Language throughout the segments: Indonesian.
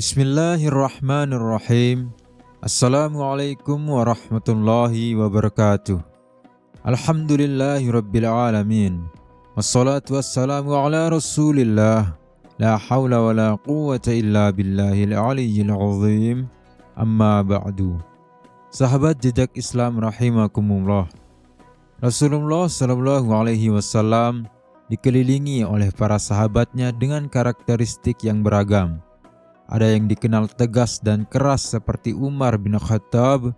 Bismillahirrahmanirrahim. Assalamualaikum warahmatullahi wabarakatuh. Alhamdulillahirabbil alamin. Wassalatu wassalamu ala Rasulillah. La haula wala quwwata illa billahil aliyyil azim. Amma ba'du. Sahabat jejak Islam rahimakumullah. Rasulullah sallallahu alaihi wasallam dikelilingi oleh para sahabatnya dengan karakteristik yang beragam. Ada yang dikenal tegas dan keras seperti Umar bin Khattab,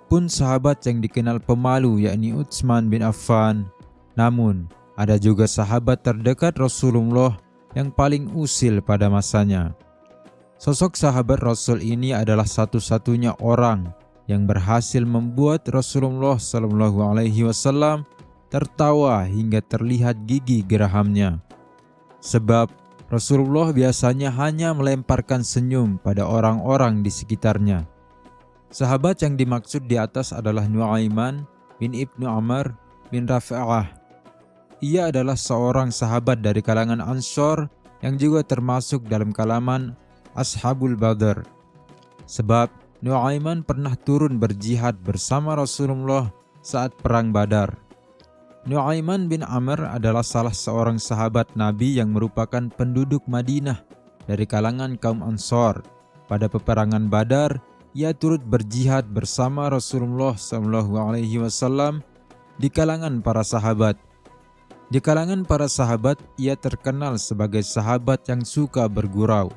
pun sahabat yang dikenal pemalu yakni Utsman bin Affan. Namun, ada juga sahabat terdekat Rasulullah yang paling usil pada masanya. Sosok sahabat Rasul ini adalah satu-satunya orang yang berhasil membuat Rasulullah SAW tertawa hingga terlihat gigi gerahamnya. Sebab Rasulullah biasanya hanya melemparkan senyum pada orang-orang di sekitarnya. Sahabat yang dimaksud di atas adalah Nu'aiman bin Ibnu Amr bin Rafi'ah. Ia adalah seorang sahabat dari kalangan Ansor yang juga termasuk dalam kalangan Ashabul Badr. Sebab Nu'aiman pernah turun berjihad bersama Rasulullah saat perang Badar. Nu'aiman bin Amr adalah salah seorang sahabat Nabi yang merupakan penduduk Madinah dari kalangan kaum Ansor. Pada peperangan Badar, ia turut berjihad bersama Rasulullah SAW di kalangan para sahabat. Di kalangan para sahabat, ia terkenal sebagai sahabat yang suka bergurau.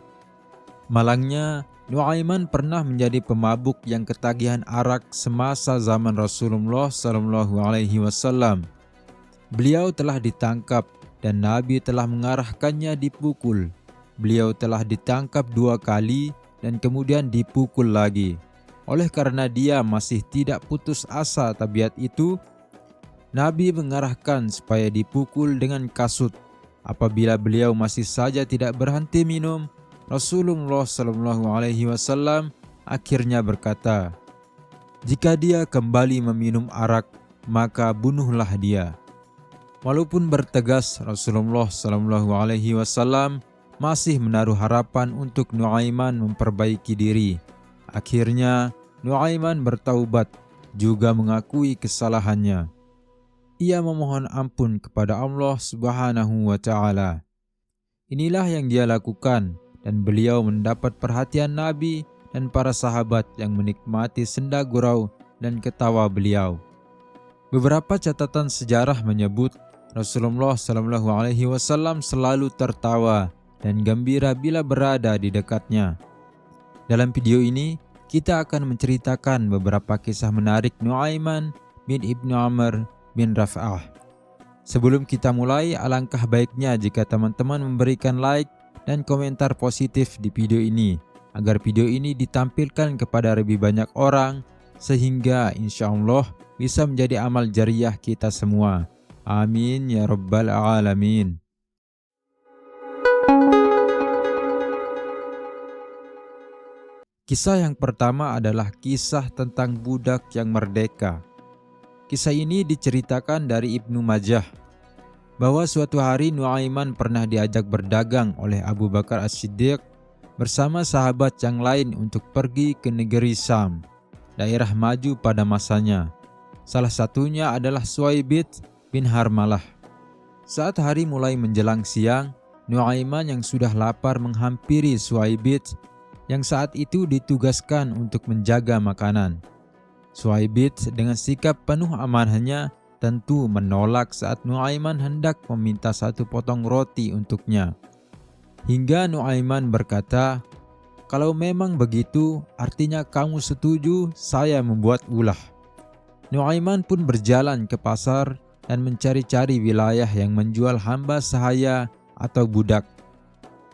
Malangnya, Nu'aiman pernah menjadi pemabuk yang ketagihan arak semasa zaman Rasulullah SAW. Beliau telah ditangkap dan Nabi telah mengarahkannya dipukul. Beliau telah ditangkap 2 kali dan kemudian dipukul lagi. Oleh karena dia masih tidak putus asa tabiat itu, Nabi mengarahkan supaya dipukul dengan kasut. Apabila beliau masih saja tidak berhenti minum, Rasulullah SAW akhirnya berkata, "Jika dia kembali meminum arak, maka bunuhlah dia." Walaupun bertegas, Rasulullah SAW masih menaruh harapan untuk Nu'aiman memperbaiki diri. Akhirnya, Nu'aiman bertaubat, juga mengakui kesalahannya. Ia memohon ampun kepada Allah Subhanahu wa Ta'ala. Inilah yang dia lakukan, dan beliau mendapat perhatian Nabi dan para sahabat yang menikmati senda gurau dan ketawa beliau. Beberapa catatan sejarah menyebut Rasulullah SAW selalu tertawa dan gembira bila berada di dekatnya. Dalam video ini, kita akan menceritakan beberapa kisah menarik Nu'aiman bin Ibnu Amr bin Rafi'ah. Sebelum kita mulai, alangkah baiknya jika teman-teman memberikan like dan komentar positif di video ini, agar video ini ditampilkan kepada lebih banyak orang, sehingga insya Allah bisa menjadi amal jariah kita semua. Amin ya rabbal alamin. Kisah yang pertama adalah kisah tentang budak yang merdeka. Kisah ini diceritakan dari Ibnu Majah, bahwa suatu hari Nu'aiman pernah diajak berdagang oleh Abu Bakar As-Siddiq bersama sahabat yang lain untuk pergi ke negeri Syam, daerah maju pada masanya. Salah satunya adalah Suwaibit bin Harmalah. Saat hari mulai menjelang siang, Nu'aiman yang sudah lapar menghampiri Suwaibit yang saat itu ditugaskan untuk menjaga makanan. Suwaibit dengan sikap penuh amanahnya tentu menolak saat Nu'aiman hendak meminta 1 potong roti untuknya. Hingga Nu'aiman berkata, "Kalau memang begitu, artinya kamu setuju saya membuat ulah." Nu'aiman pun berjalan ke pasar dan mencari-cari wilayah yang menjual hamba sahaya atau budak.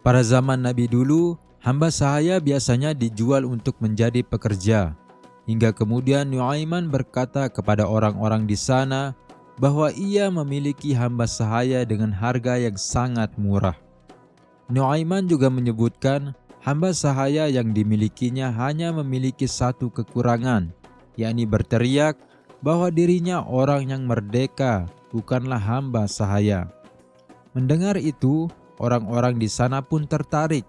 Pada zaman Nabi dulu, hamba sahaya biasanya dijual untuk menjadi pekerja. Hingga kemudian Nu'aiman berkata kepada orang-orang di sana bahwa ia memiliki hamba sahaya dengan harga yang sangat murah. Nu'aiman juga menyebutkan hamba sahaya yang dimilikinya hanya memiliki 1 kekurangan, yakni berteriak bahwa dirinya orang yang merdeka, bukanlah hamba sahaya. Mendengar itu, orang-orang di sana pun tertarik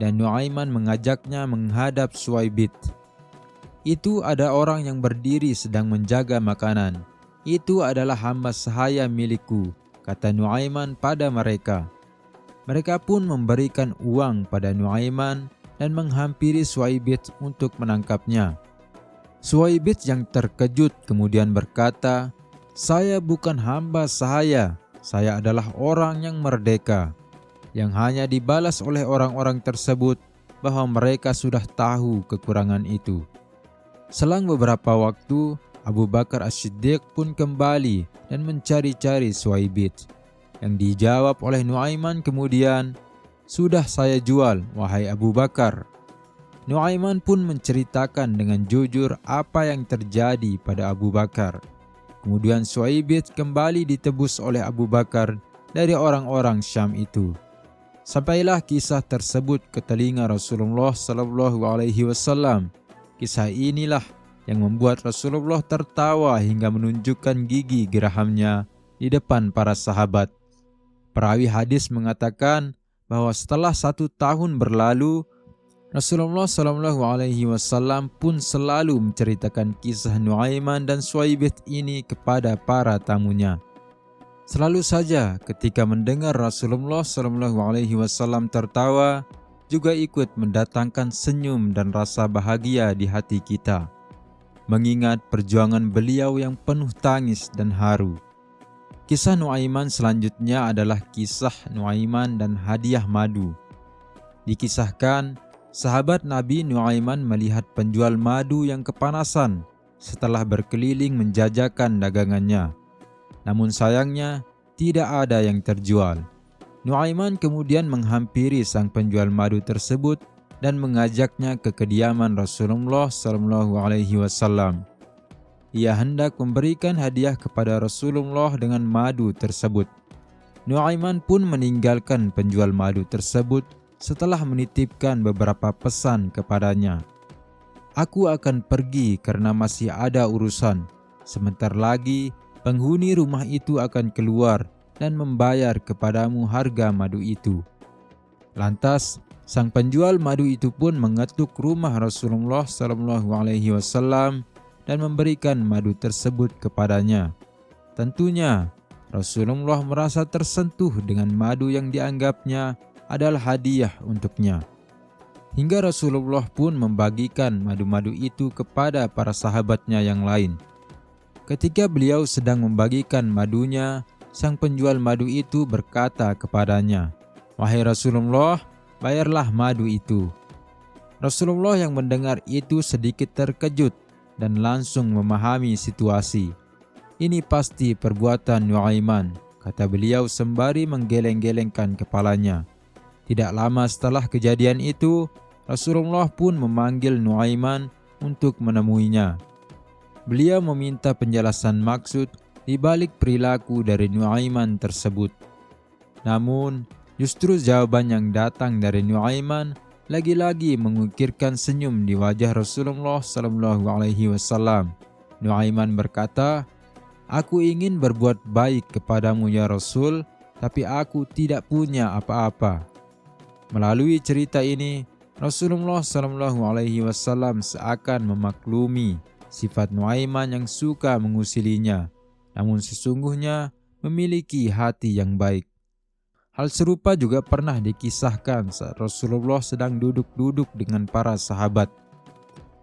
dan Nuaiman mengajaknya menghadap Suwaibit. Itu ada orang yang berdiri sedang menjaga makanan. Itu adalah hamba sahaya milikku, kata Nuaiman pada mereka. Mereka pun memberikan uang pada Nuaiman dan menghampiri Suwaibit untuk menangkapnya. Suwaibit yang terkejut kemudian berkata, "Saya bukan hamba sahaya, saya adalah orang yang merdeka." Yang hanya dibalas oleh orang-orang tersebut bahwa mereka sudah tahu kekurangan itu. Selang beberapa waktu, Abu Bakar As-Siddiq pun kembali dan mencari-cari Suwaibit. Yang dijawab oleh Nuaiman kemudian, "Sudah saya jual, wahai Abu Bakar." Nuaiman pun menceritakan dengan jujur apa yang terjadi pada Abu Bakar. Kemudian Suwaibit kembali ditebus oleh Abu Bakar dari orang-orang Syam itu. Sampailah kisah tersebut ke telinga Rasulullah SAW. Kisah inilah yang membuat Rasulullah tertawa hingga menunjukkan gigi gerahamnya di depan para sahabat. Perawi hadis mengatakan bahwa setelah 1 tahun berlalu, Rasulullah SAW pun selalu menceritakan kisah Nuaiman dan Suwaibit ini kepada para tamunya. Selalu saja ketika mendengar Rasulullah SAW tertawa, juga ikut mendatangkan senyum dan rasa bahagia di hati kita, mengingat perjuangan beliau yang penuh tangis dan haru. Kisah Nuaiman selanjutnya adalah kisah Nuaiman dan hadiah madu. Dikisahkan, sahabat Nabi Nuaiman melihat penjual madu yang kepanasan setelah berkeliling menjajakan dagangannya. Namun sayangnya, tidak ada yang terjual. Nuaiman kemudian menghampiri sang penjual madu tersebut dan mengajaknya ke kediaman Rasulullah SAW. Ia hendak memberikan hadiah kepada Rasulullah dengan madu tersebut. Nuaiman pun meninggalkan penjual madu tersebut setelah menitipkan beberapa pesan kepadanya. "Aku akan pergi karena masih ada urusan. Sebentar lagi penghuni rumah itu akan keluar dan membayar kepadamu harga madu itu." Lantas, sang penjual madu itu pun mengetuk rumah Rasulullah SAW dan memberikan madu tersebut kepadanya. Tentunya, Rasulullah merasa tersentuh dengan madu yang dianggapnya adalah hadiah untuknya. Hingga Rasulullah pun membagikan madu-madu itu kepada para sahabatnya yang lain. Ketika beliau sedang membagikan madunya, sang penjual madu itu berkata kepadanya, "Wahai Rasulullah, bayarlah madu itu." Rasulullah yang mendengar itu sedikit terkejut dan langsung memahami situasi. "Ini pasti perbuatan Nuaiman," kata beliau sembari menggeleng-gelengkan kepalanya. Tidak lama setelah kejadian itu, Rasulullah pun memanggil Nuaiman untuk menemuinya. Beliau meminta penjelasan maksud di balik perilaku dari Nuaiman tersebut. Namun, justru jawaban yang datang dari Nuaiman lagi-lagi mengukirkan senyum di wajah Rasulullah SAW. Nuaiman berkata, "Aku ingin berbuat baik kepadamu ya Rasul, tapi aku tidak punya apa-apa." Melalui cerita ini, Rasulullah SAW seakan memaklumi sifat Nuaiman yang suka mengusilinya, namun sesungguhnya memiliki hati yang baik. Hal serupa juga pernah dikisahkan saat Rasulullah sedang duduk-duduk dengan para sahabat.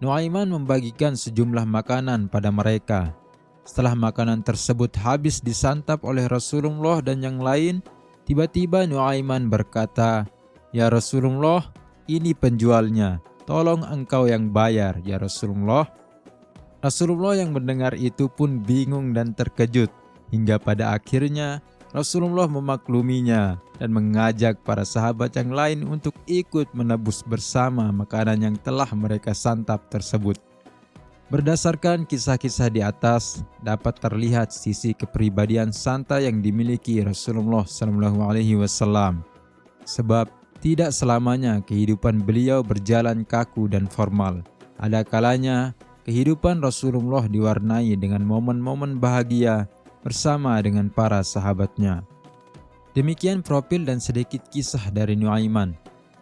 Nuaiman membagikan sejumlah makanan pada mereka. Setelah makanan tersebut habis disantap oleh Rasulullah dan yang lain, tiba-tiba Nuaiman berkata, "Ya Rasulullah, ini penjualnya. Tolong engkau yang bayar, ya Rasulullah." Rasulullah yang mendengar itu pun bingung dan terkejut, hingga pada akhirnya Rasulullah memakluminya dan mengajak para sahabat yang lain untuk ikut menebus bersama makanan yang telah mereka santap tersebut. Berdasarkan kisah-kisah di atas, dapat terlihat sisi kepribadian santai yang dimiliki Rasulullah SAW. Sebab tidak selamanya kehidupan beliau berjalan kaku dan formal. Ada kalanya kehidupan Rasulullah diwarnai dengan momen-momen bahagia bersama dengan para sahabatnya. Demikian profil dan sedikit kisah dari Nuaiman.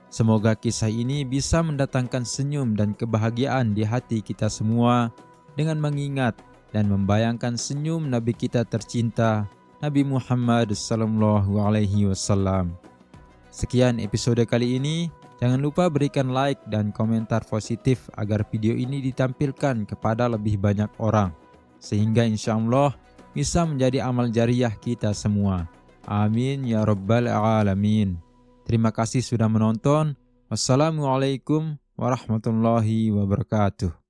Semoga kisah ini bisa mendatangkan senyum dan kebahagiaan di hati kita semua dengan mengingat dan membayangkan senyum Nabi kita tercinta, Nabi Muhammad SAW. Sekian episode kali ini. Jangan lupa berikan like dan komentar positif agar video ini ditampilkan kepada lebih banyak orang, sehingga insya Allah bisa menjadi amal jariah kita semua. Amin ya rabbal alamin. Terima kasih sudah menonton. Wassalamualaikum warahmatullahi wabarakatuh.